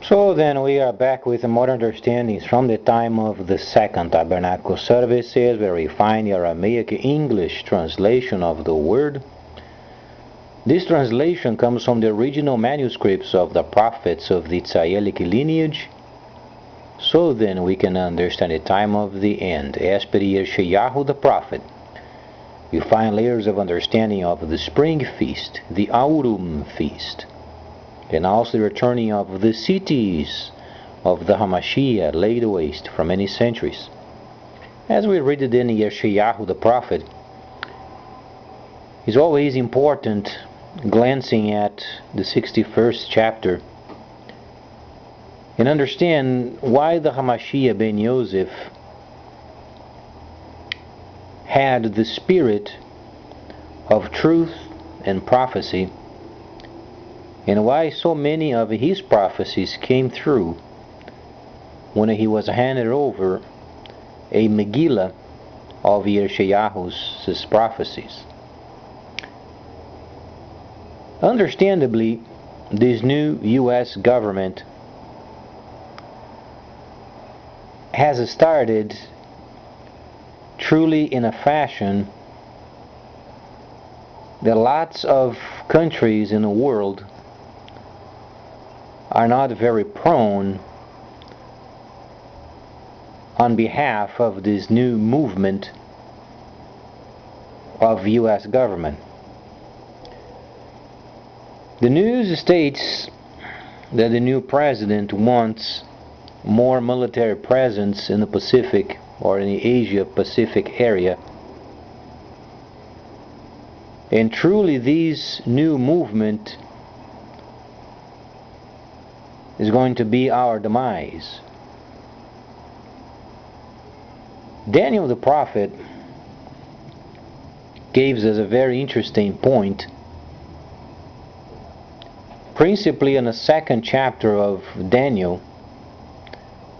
So then we are back with more understandings from the time of the Second Tabernacle services, where we find the Aramaic English translation of the word. This translation comes from the original manuscripts of the prophets of the Israelic lineage. So then we can understand the time of the end. As per Yeshayahu the prophet, you find layers of understanding of the spring feast, the Aurum feast, and also the returning of the cities of the Hamashiach laid waste for many centuries. As we read it in Yeshayahu the prophet, it's always important glancing at the 61st chapter and understand why the Hamashiach ben Yosef had the spirit of truth and prophecy, and why so many of his prophecies came through when he was handed over a Megillah of Yeshayahu's prophecies. Understandably, this new U.S. government has started truly in a fashion that lots of countries in the world are not very prone on behalf of this new movement of U.S. government. The news states that the new president wants more military presence in the Pacific or in the Asia-Pacific area. And truly this new movement is going to be our demise. Daniel the prophet gives us a very interesting point, principally in the second chapter of Daniel,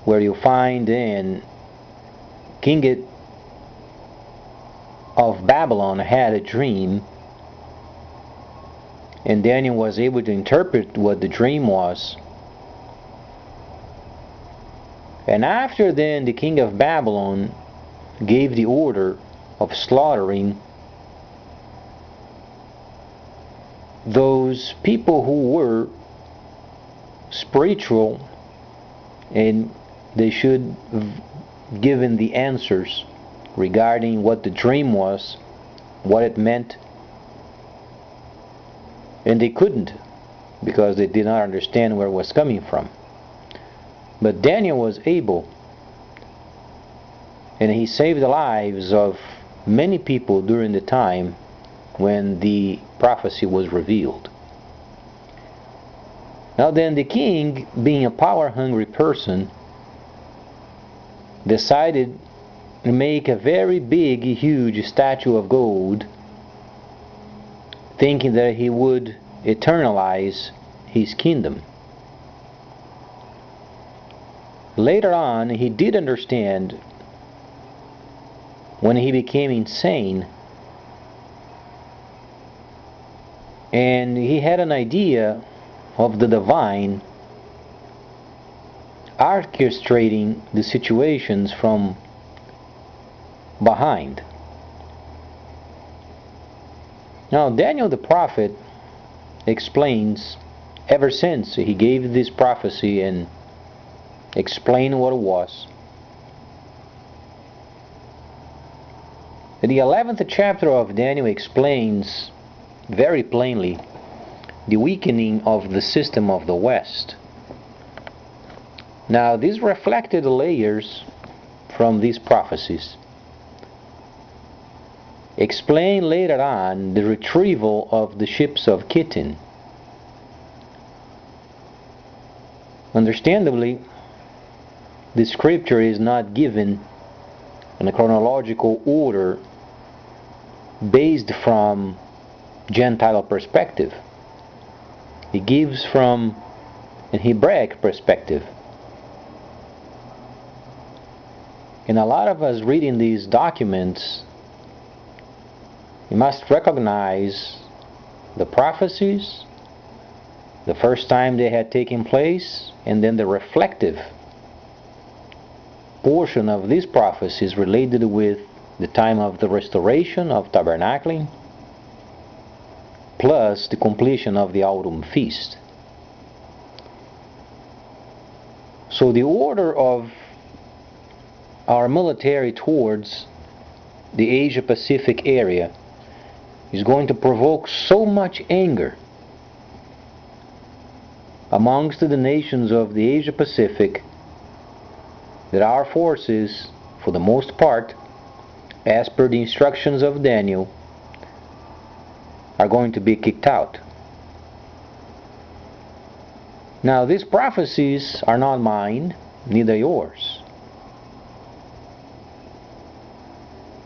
where you find in King of Babylon had a dream, and Daniel was able to interpret what the dream was. And after then the king of Babylon gave the order of slaughtering those people who were spiritual, and they should have given the answers regarding what the dream was, what it meant, and they couldn't, because they did not understand where it was coming from. But Daniel was able, and he saved the lives of many people during the time when the prophecy was revealed. Now then, the king, being a power-hungry person, decided to make a very big, huge statue of gold, thinking that he would eternalize his kingdom. Later on, he did understand, when he became insane, and he had an idea of the divine orchestrating the situations from behind. Now Daniel the prophet explains, ever since he gave this prophecy and explained what it was, the 11th chapter of Daniel explains very plainly the weakening of the system of the West. Now these reflected layers from these prophecies explain later on the retrieval of the ships of Kittim. Understandably, the scripture is not given in a chronological order based from Gentile perspective. It gives from an Hebraic perspective. And a lot of us reading these documents, we must recognize the prophecies, the first time they had taken place, and then the reflective portion of these prophecies related with the time of the restoration of tabernacling, plus the completion of the autumn feast. So the order of our military towards the Asia-Pacific area is going to provoke so much anger amongst the nations of the Asia-Pacific that our forces, for the most part, as per the instructions of Daniel, are going to be kicked out. Now, these prophecies are not mine, neither yours.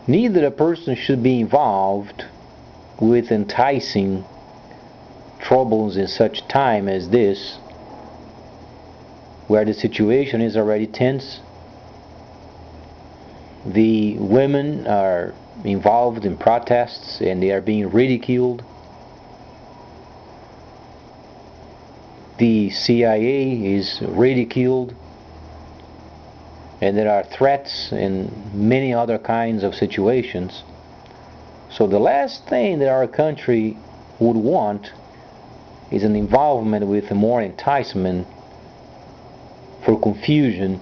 Neither a person should be involved with enticing troubles in such time as this, where the situation is already tense. The women are involved in protests and they are being ridiculed. The CIA is ridiculed, and there are threats and many other kinds of situations. So the last thing that our country would want is an involvement with more enticement for confusion.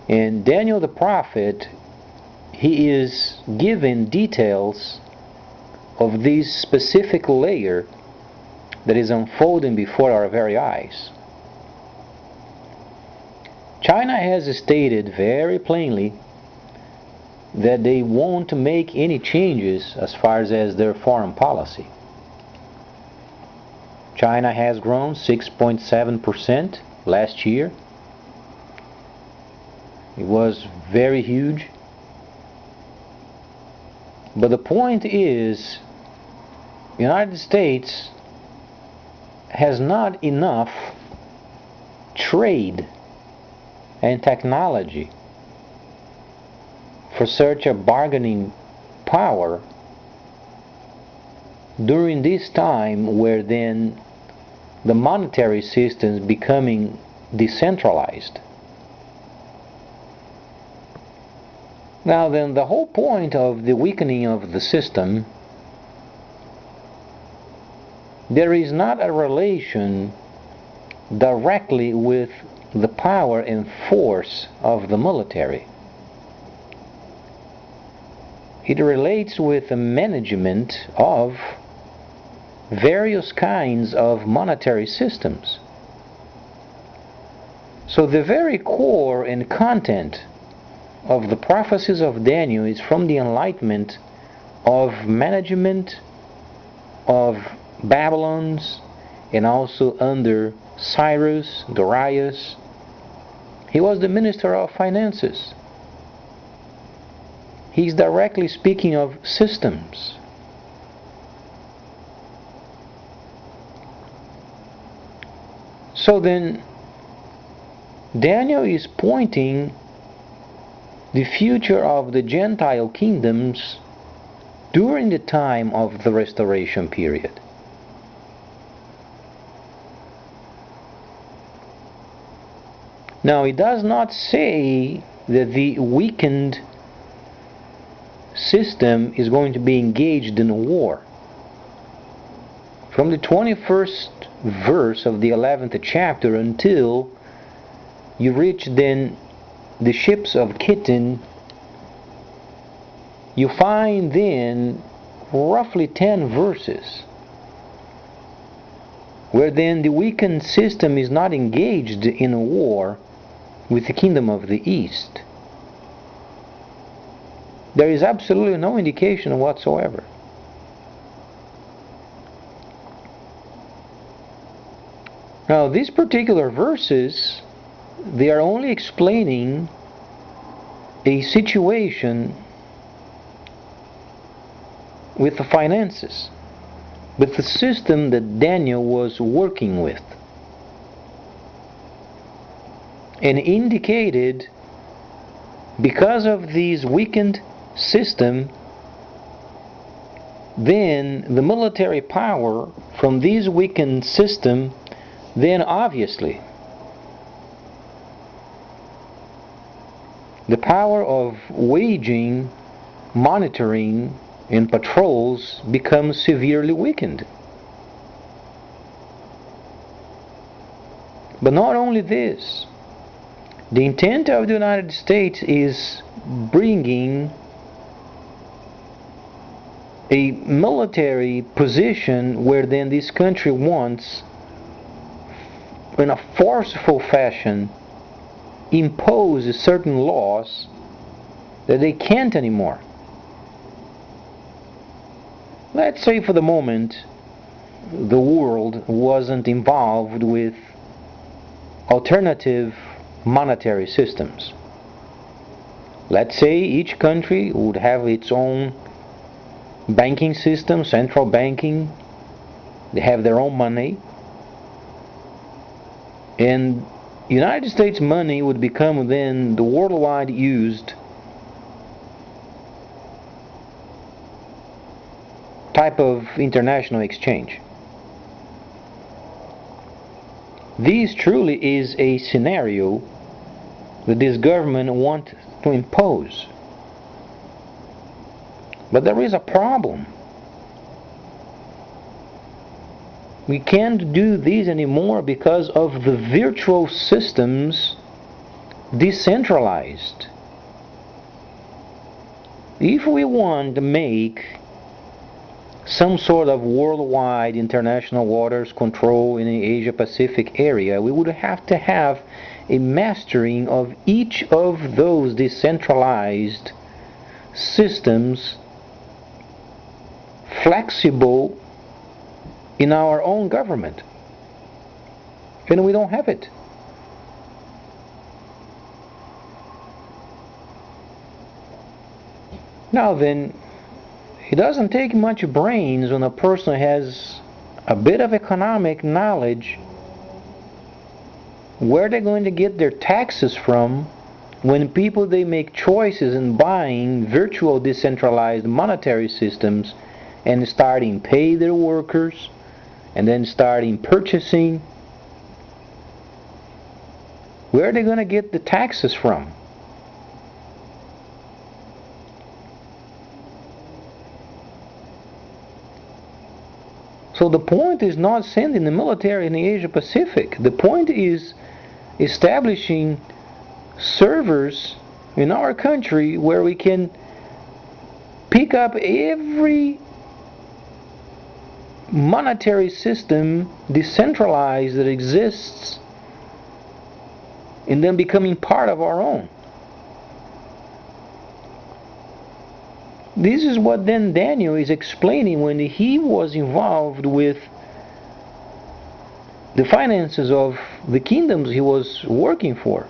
And Daniel the prophet, he is given details of this specific layer that is unfolding before our very eyes. China has stated very plainly that they won't make any changes as far as their foreign policy. China has grown 6.7% last year. It was very huge. But the point is, the United States has not enough trade and technology for such a bargaining power during this time where then the monetary system is becoming decentralized. Now then, the whole point of the weakening of the system, there is not a relation directly with the power and force of the military. It relates with the management of various kinds of monetary systems. So the very core and content of the prophecies of Daniel is from the enlightenment of management of Babylon's, and also under Cyrus, Darius. He was the minister of finances. He's directly speaking of systems. So then, Daniel is pointing the future of the Gentile kingdoms during the time of the restoration period. Now, it does not say that the weakened system is going to be engaged in a war. From the 21st verse of the 11th chapter until you reach then the ships of Kittim, you find then roughly 10 verses where then the weakened system is not engaged in a war with the kingdom of the east. There is absolutely no indication whatsoever. Now, these particular verses, they are only explaining a situation with the finances, with the system that Daniel was working with, and indicated because of these weakened system, then the military power from this weakened system, then obviously the power of waging, monitoring, and patrols becomes severely weakened. But not only this, the intent of the United States is bringing a military position where then this country wants, in a forceful fashion, impose certain laws that they can't anymore. Let's say for the moment the world wasn't involved with alternative monetary systems. Let's say each country would have its own banking system, central banking, they have their own money, and United States money would become then the worldwide used type of international exchange. This truly is a scenario that this government wants to impose. But there is a problem. We can't do this anymore because of the virtual systems decentralized. If we want to make some sort of worldwide international waters control in the Asia-Pacific area, we would have to have a mastering of each of those decentralized systems, flexible in our own government. And we don't have it. Now then, it doesn't take much brains when a person has a bit of economic knowledge where they're going to get their taxes from when people they make choices in buying virtual decentralized monetary systems and starting pay their workers and then starting purchasing. Where are they going to get the taxes from? So the point is not sending the military in the Asia Pacific. The point is establishing servers in our country where we can pick up every monetary system decentralized that exists and then becoming part of our own. This is what then Daniel is explaining when he was involved with the finances of the kingdoms he was working for.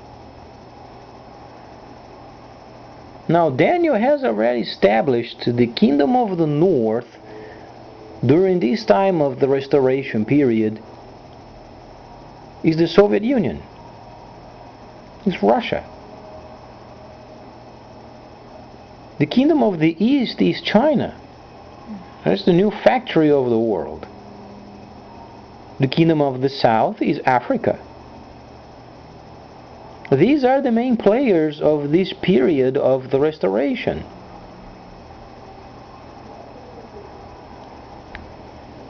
Now Daniel has already established the kingdom of the north during this time of the restoration period is the Soviet Union. It's Russia. The kingdom of the east is China. That's the new factory of the world. The kingdom of the south is Africa. These are the main players of this period of the restoration.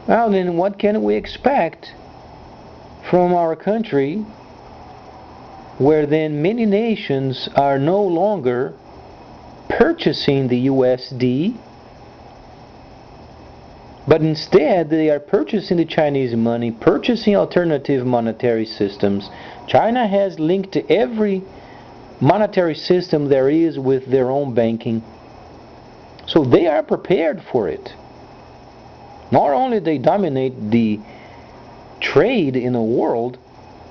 Now then, what can we expect from our country where then many nations are no longer purchasing the USD, but instead they are purchasing the Chinese money, purchasing alternative monetary systems. China has linked to every monetary system there is with their own banking. So they are prepared for it. Not only they dominate the trade in the world,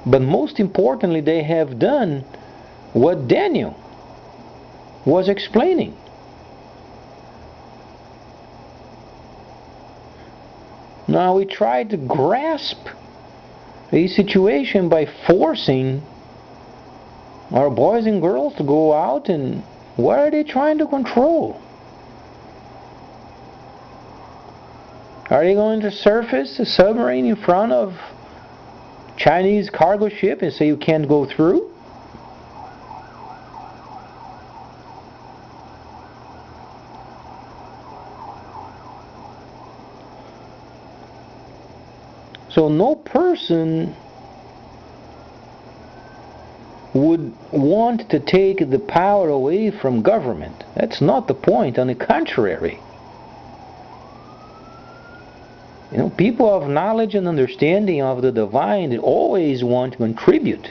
but most importantly they have done what Daniel was explaining. Now we try to grasp a situation by forcing our boys and girls to go out, and what are they trying to control? Are you going to surface a submarine in front of Chinese cargo ship and say you can't go through? So no person would want to take the power away from government. That's not the point. On the contrary, people of knowledge and understanding of the divine, they always want to contribute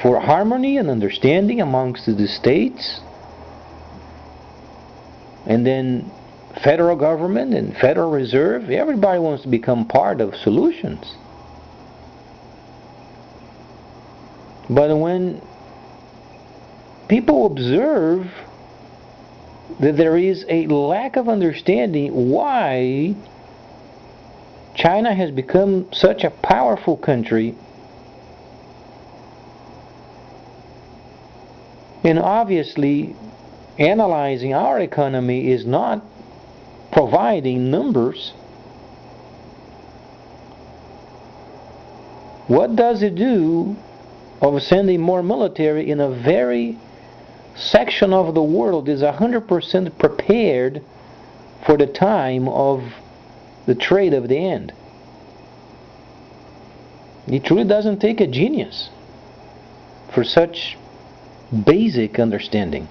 for harmony and understanding amongst the states, and then federal government and Federal Reserve. Everybody wants to become part of solutions. But when people observe that there is a lack of understanding why China has become such a powerful country, and obviously analyzing our economy is not providing numbers, what does it do of sending more military in a very section of the world is 100% prepared for the time of the trade of the end? It truly doesn't take a genius for such basic understanding.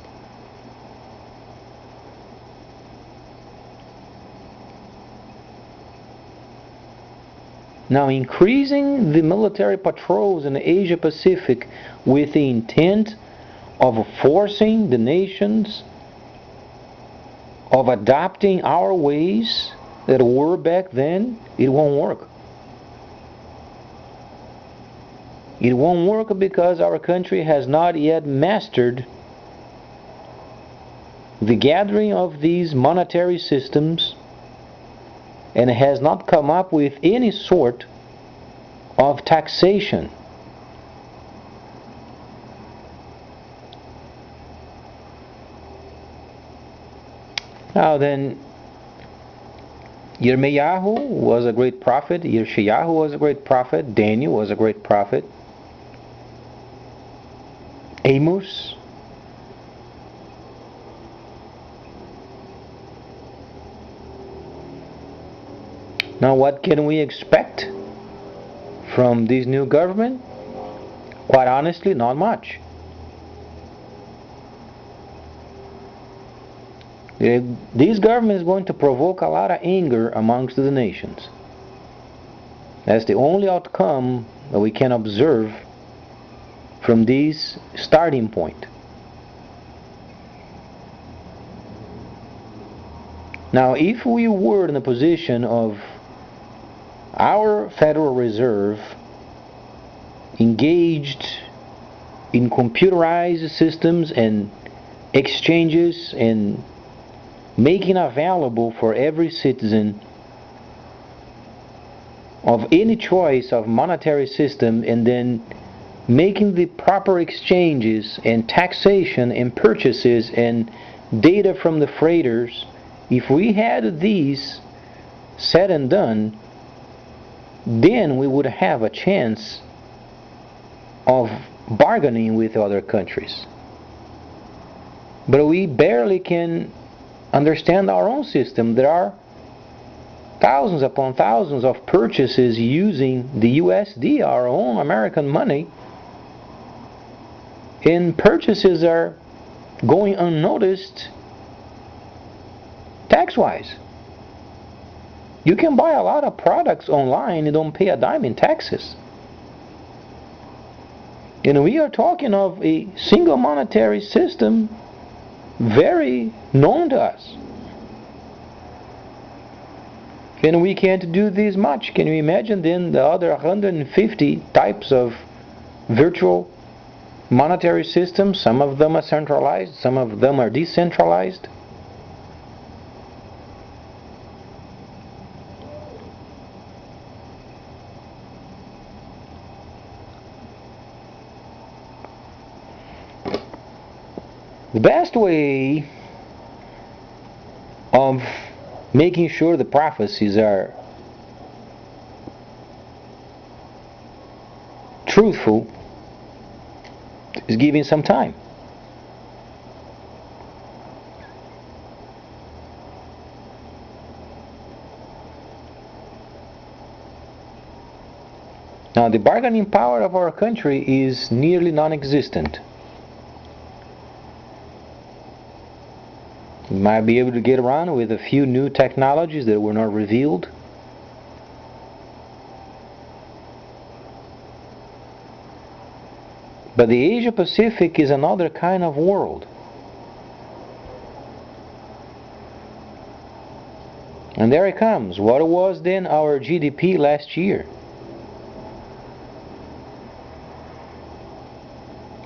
Now, increasing the military patrols in the Asia Pacific with the intent of forcing the nations of adopting our ways that were back then, it won't work. It won't work because our country has not yet mastered the gathering of these monetary systems, and has not come up with any sort of taxation. Now then, Yirmiyahu was a great prophet, Yeshayahu was a great prophet, Daniel was a great prophet, Amos. Now what can we expect from this new government? Quite honestly, not much. This government is going to provoke a lot of anger amongst the nations. That's the only outcome that we can observe from this starting point. Now, if we were in a position of our Federal Reserve engaged in computerized systems and exchanges and making available for every citizen of any choice of monetary system, and then making the proper exchanges and taxation and purchases and data from the freighters, if we had these said and done, then we would have a chance of bargaining with other countries. But we barely can understand our own system. There are thousands upon thousands of purchases using the USD, our own American money, and purchases are going unnoticed tax-wise. You can buy a lot of products online and don't pay a dime in taxes. And we are talking of a single monetary system very known to us. And we can't do this much. Can you imagine then the other 150 types of virtual monetary systems? Some of them are centralized, some of them are decentralized. The best way of making sure the prophecies are truthful is giving some time. Now, the bargaining power of our country is nearly non-existent. We might be able to get around with a few new technologies that were not revealed. But the Asia Pacific is another kind of world. And there it comes. What was then our GDP last year?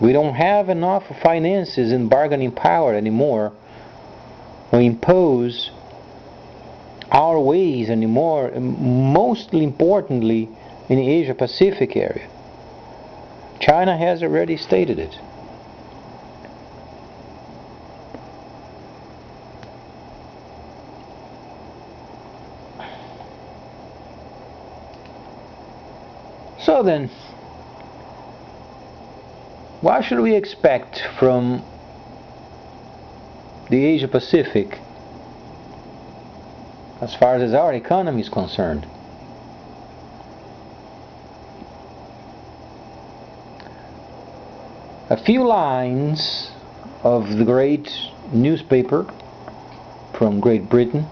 We don't have enough finances and bargaining power anymore to impose our ways anymore, mostly importantly in the Asia Pacific area. China has already stated it. So then, what should we expect from the Asia Pacific as far as our economy is concerned? A few lines of the great newspaper from Great Britain,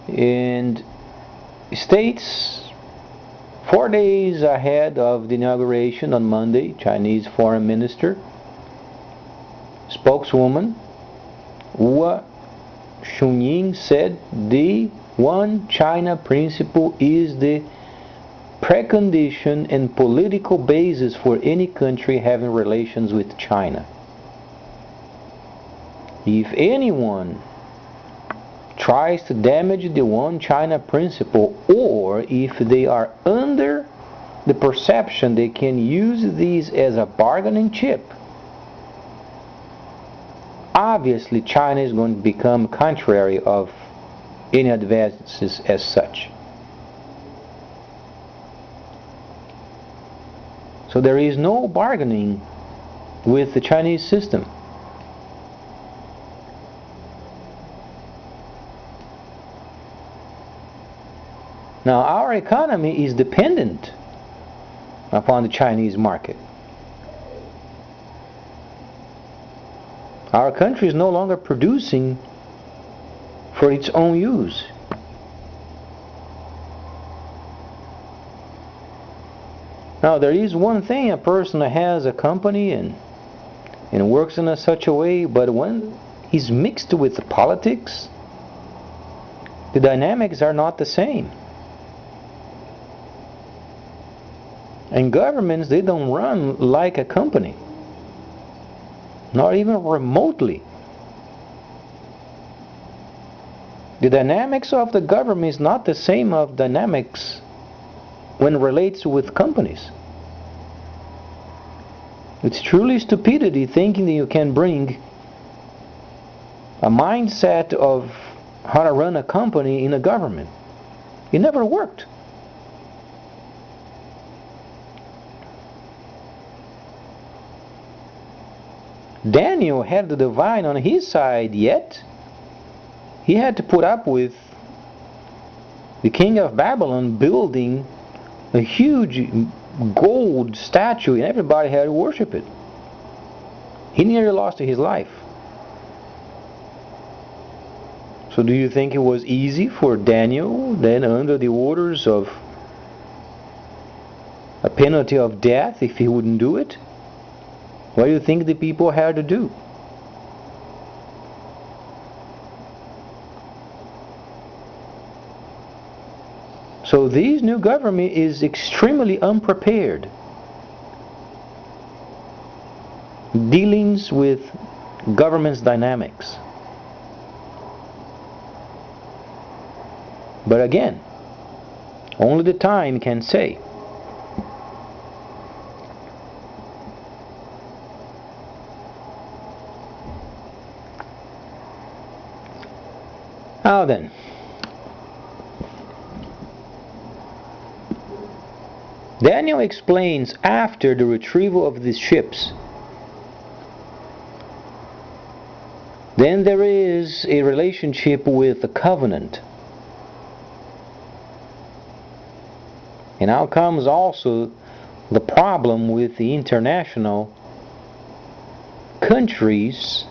and states 4 days ahead of the inauguration on Monday, Chinese Foreign Minister, spokeswoman Hua Chunying said the One China principle is the precondition and political basis for any country having relations with China. If anyone tries to damage the One China principle, or if they are under the perception they can use these as a bargaining chip, obviously China is going to become contrary of any advances as such. So there is no bargaining with the Chinese system. Now, our economy is dependent upon the Chinese market. Our country is no longer producing for its own use. Now, there is one thing: a person has a company and works in such a way, but when he's mixed with the politics, the dynamics are not the same. And governments, they don't run like a company, not even remotely. The dynamics of the government is not the same of dynamics when it relates with companies. It's truly stupidity thinking that you can bring a mindset of how to run a company in a government. It never worked. Daniel had the divine on his side, yet he had to put up with the king of Babylon building a huge gold statue, and everybody had to worship it. He nearly lost his life. So do you think it was easy for Daniel, then under the orders of a penalty of death if he wouldn't do it? What do you think the people had to do? So this new government is extremely unprepared. Dealings with government's dynamics. But again, only the time can say. Now then, Daniel explains after the retrieval of these ships, then there is a relationship with the covenant. And now comes also the problem with the international countries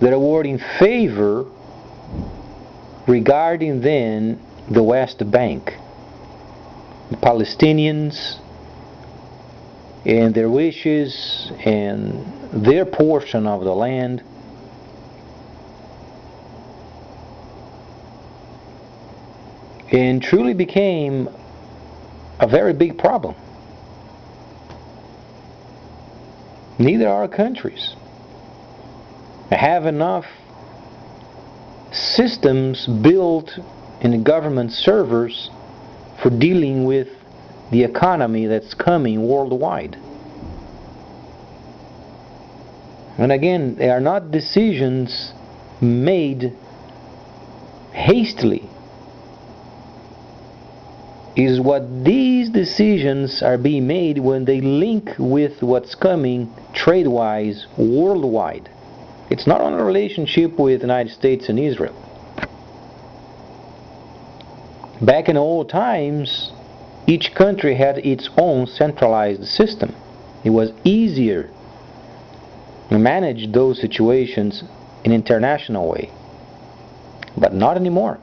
that are in favor regarding then the West Bank. The Palestinians and their wishes and their portion of the land. And truly became a very big problem. Neither are countries have enough systems built in the government servers for dealing with the economy that's coming worldwide. And again, they are not decisions made hastily. Is what these decisions are being made when they link with what's coming trade-wise worldwide. It's not on a relationship with the United States and Israel. Back in old times, each country had its own centralized system. It was easier to manage those situations in an international way. But not anymore.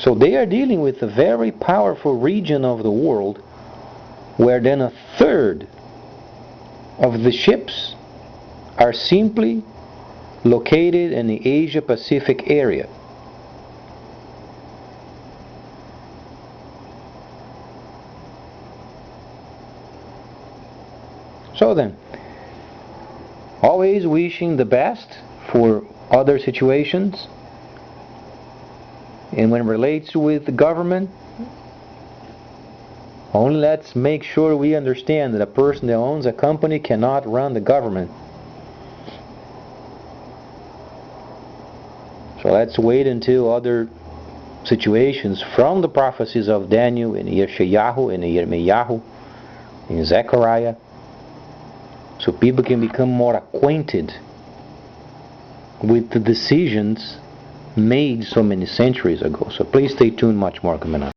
So they are dealing with a very powerful region of the world where then a third of the ships are simply located in the Asia-Pacific area. So then, always wishing the best for other situations. And when it relates with the government, only let's make sure we understand that a person that owns a company cannot run the government. So let's wait until other situations from the prophecies of Daniel and Yeshayahu and Yirmiyahu and Zechariah, so people can become more acquainted with the decisions made so many centuries ago. So please stay tuned, much more coming up.